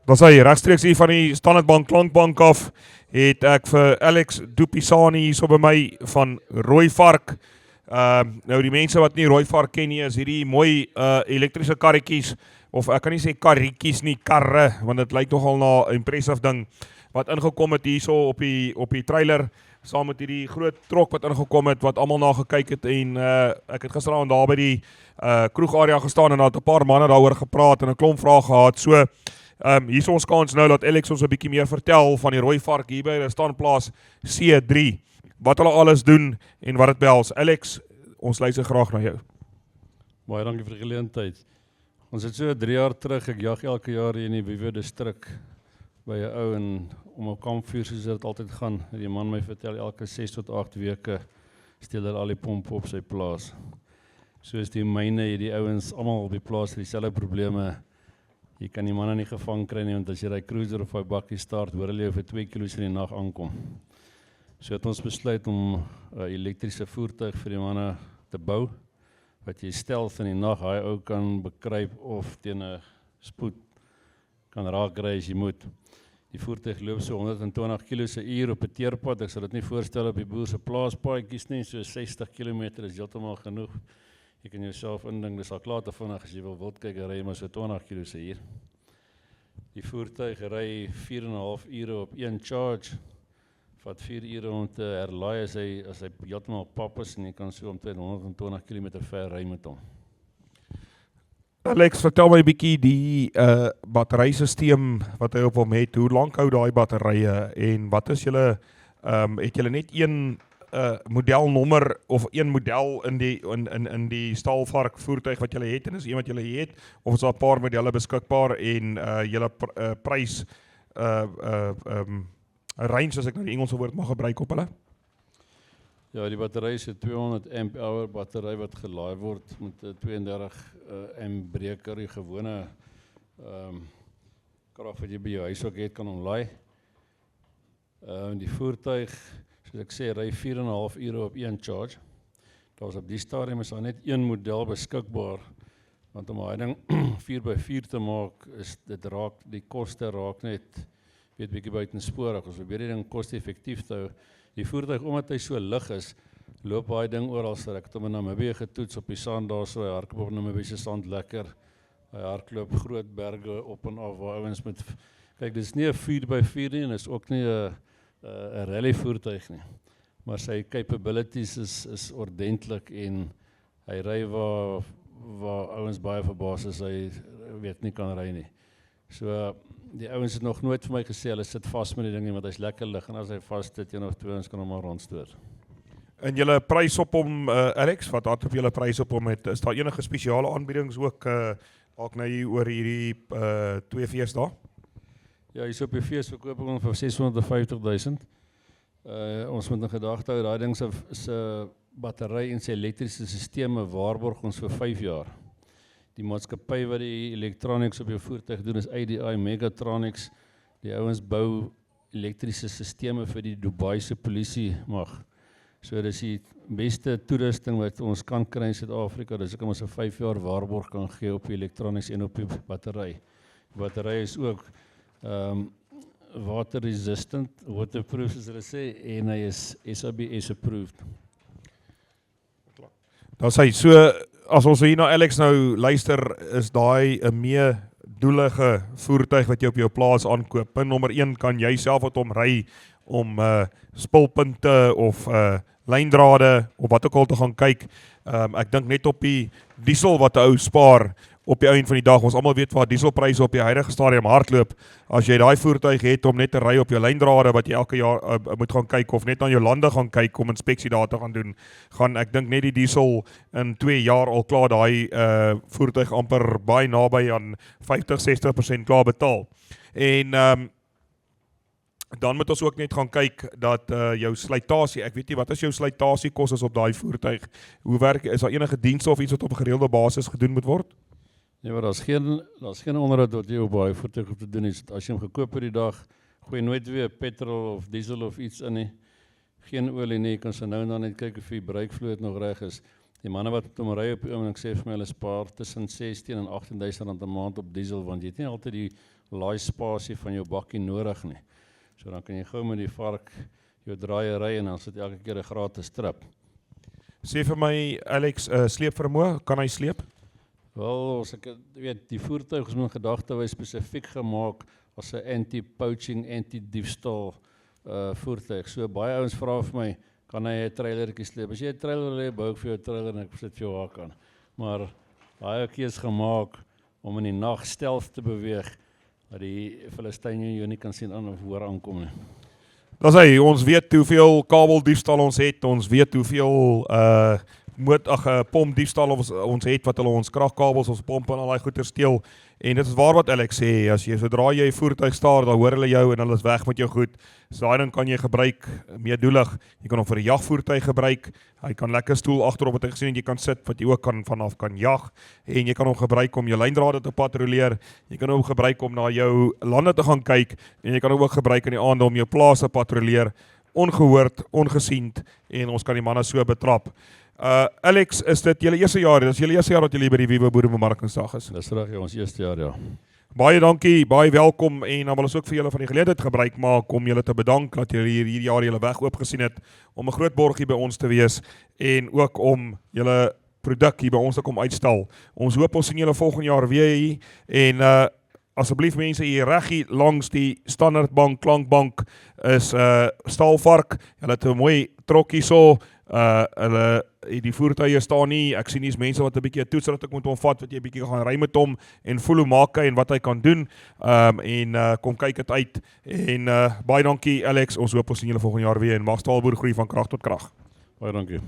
Dan sê regstreeks hier van die Standard Bank Klankbank af, het ek vir Alex Dupisani hier so by my van Rooivark. Nou die mense wat nie Rooivark ken nie, is hierdie mooi elektriese karretjies, of ek kan nie sê karretjies nie, karre, want dit lyk nogal na 'n impressive ding, wat ingekom het hier so op die trailer, saam met hierdie groot trok wat ingekom het, wat almal na gekyk het, en ek het gisteravond daar by die kroegarea gestaan, en daar het 'n paar manne daaroor gepraat, en 'n klomp vrae gehad, so, hier is ons kans nou, dat Alex ons 'n bietjie meer vertel, van die Rooivark hier by die standplaas C3, wat hulle alles doen, en wat het behels. Alex, ons luister graag na jou. Baie dankie vir die geleentheid. Ons het so 3 jaar terug, ek jag elke jaar hier in die Wiwe distrik, by 'n ou en om 'n kampvuur soos dit altyd gaan. Die man my vertel elke 6 tot 8 weke steel hy al die pompe op sy plaas. Soos die myne, die ouens almal op die plaas het dieselfde probleme. Jy kan die manne nie gevang kry nie, want as jy die cruiser of die bakkie start, hoor hulle jou vir 2 kilo's in die nag aankom. So het ons besluit om 'n elektriese voertuig vir die manne te bou, wat jy stealth in die nag hy ou kan bekruip of teen 'n spoed kan raak kry as jy moet. Die voertuig loop so 120 km/h op 'n teerpad. Ek sal dit nie voorstel op die boer se plaaspaadjies nie, so 60 km is heeltemal genoeg. Jy kan jouself indink, dis al klaar te vinnig as jy wil wildkyk, ry maar so 20 km/h. Die voertuig ry 4,5 ure op 1 charge, vat 4 ure om te herlaai as hy heeltemal pap is, en jy kan so omtrent 120 km ver ry met hom. Alex, vertel my 'n bietjie die batterysisteem wat hy op hom het. Hoe lank hou daai batterye, en wat is julle, het julle net een modelnommer of een model in die Staalvark voertuig wat julle het, en is een wat julle het, of is daar 'n paar modelle beskikbaar, en julle prys range, as ek nou die Engelse woord mag gebruik op hulle? Ja, die battery is 'n 200 Ah battery wat gelaai word met 'n 32 amp breker. Die gewone krag wat jy by jou huis ook het, kan hom laai. Die voertuig, soos ek sê, ry 4,5 ure op 1 charge. Daar's op die stadium is daar net een model beskikbaar, want om daai ding 4x4 te maak, die koste raak net bietjie buitensporig. Ons probeer die ding koste-effektief te hou. Die voertuig, omdat hy so lig is, loop daai ding oral. Ek het hom in Namibië getoets op die sand daar, so hy hardloop op Namibië se sand lekker. Hy hardloop groot berge op en af waar ouens met kyk, dis nie 'n 4x4 nie, en is ook nie 'n rally voertuig nie. Maar sy capabilities is ordentlik, en hy ry waar ouens baie verbaas is, hy weet nie kan ry nie. So die ouens het nog nooit vir my gesê hulle sit vas met die ding nie, want hy's lekker lig, en as hy vas sit, een of twee ons kan hom maar rondstoot. En julle prys op hom, Alex, wat hardop julle prys op hom het, is daar enige spesiale aanbiedings ook, dalk nou hier oor hierdie 2 feesdae? Ja, hier op die fees verkoop ek hom vir 650.000. Ons moet in gedagte hou, daai ding se battery en sy elektriese sisteme waarborg ons vir 5 jaar. Die maatskappy wat die electronics op jou voertuig doen is ADI Megatronics. Die ouens bou elektriese sisteme vir die Dubai se polisie mag. So dis die beste toerusting wat ons kan kry in Suid-Afrika, dis ek ons 'n 5 jaar waarborg kan gee op die electronics en op die battery. Die battery is ook water resistant, waterproof soos hulle sê, en hy is SABS approved. Dan sê so, as ons hier na Alex nou luister, is daai 'n meedoelige voertuig wat jy op jou plaas aankoop. Punt nommer 1, kan jy self wat hom ry om spulpunte of lyndrade of wat ook al te gaan kyk. Ek dink net op die diesel wat 'n ou spaar op die einde van die dag. Ons almal weet waar dieselpryse op die huidige stadium hardloop. As jy daai voertuig het om net te ry op jou lyndrade wat jy elke jaar moet gaan kyk, of net aan jou lande gaan kyk om inspeksie daar te gaan doen, gaan ek dink net die diesel in 2 jaar al klaar daai voertuig amper baie naby aan 50-60% klaar betaal. En dan moet ons ook net gaan kyk dat jou slytasie, ek weet nie, wat is jou slytasiekostes op daai voertuig? Hoe werk, is daar enige dienste of iets wat op 'n gereelde basis gedoen moet word? Nee, maar daar's geen onderhoud wat jy op baie voertuig hoef te doen nie. As jy hom gekoop het die dag, gooi nooit weer petrol of diesel of iets in nie. Geen olie nie, jy kan so nou en dan net kyk of die breekvloed nog reg is. Die manne wat met hom ry op die oomblik sê vir my hulle spaar tussen 16 en 18 000 rand 'n maand op diesel, want jy het nie altyd die laaispasie van jou bakkie nodig nie. So dan kan jy gou met die vark jou draaiery en dan sit elke keer 'n gratis trip. Sê vir my, Alex, sleepvermoë, kan hy sleep? Wel, as ek weet, die voertuig is met gedagtewys spesifiek gemaak as 'n anti-poaching, anti-diefstal voertuig. So baie ouens vra vir my, kan hy 'n trailertjie sleep? As jy 'n trailer wil hê, bou ek vir jou 'n trailer en ek sit vir jou haak aan. Maar daai ouetjie is gemaak om in die nag stealth te beweeg, dat die Filistyne jou nie kan sien aan of hoor aankom nie. Dan sê ons weet hoeveel kabeldiefstal ons het, ons weet hoeveel pompdiefstal ons het wat hulle ons kragkabels, ons pompe en al daai goeder steel. En dit is waar wat Alex sê, as jy sodra jy 'n voertuig staar, dan hoor hulle jou en hulle is weg met jou goed. So daai ding kan jy gebruik meedoelig. Jy kan hom vir 'n jagvoertuig gebruik. Hy kan lekker stoel agterop wat ek gesien het jy kan sit wat jy ook vanaf kan jag en jy kan hom gebruik om jou lyndrade te patrolleer. Jy kan hom gebruik om na jou lande te gaan kyk en jy kan hom ook gebruik in die aande om jou plaas te patrolleer. Ongehoord, ongesiend en ons kan die manne so betrap. Alex, is dit julle eerste jaar? Dit is julle eerste jaar wat julle by die Wiebe Boerebemarkingsdag is. Dis reg, ons eerste jaar, ja. Baie dankie, baie welkom en dan wil ons ook vir julle van die geleentheid gebruik maak om julle te bedank dat julle hierdie jaar julle weg oop gesien het om 'n groot borgie by ons te wees en ook om julle produk hier by ons te kom uitstal. Ons hoop ons sien julle volgende jaar weer hier en asseblief mense hier reg langs die Standardbank klankbank is Staalvark. Hulle het 'n mooi trokkie so. Hulle die voertuie staan nie, ek sien nie mense wat 'n bietjie 'n toetsrit ek moet hom vat, wat jy 'n bietjie gaan ry met hom en voel hoe maak hy en wat hy kan doen kom kyk dit uit en baie dankie Alex, ons hoop ons sien julle volgende jaar weer en mag Staalboer groei van krag tot krag. Baie dankie.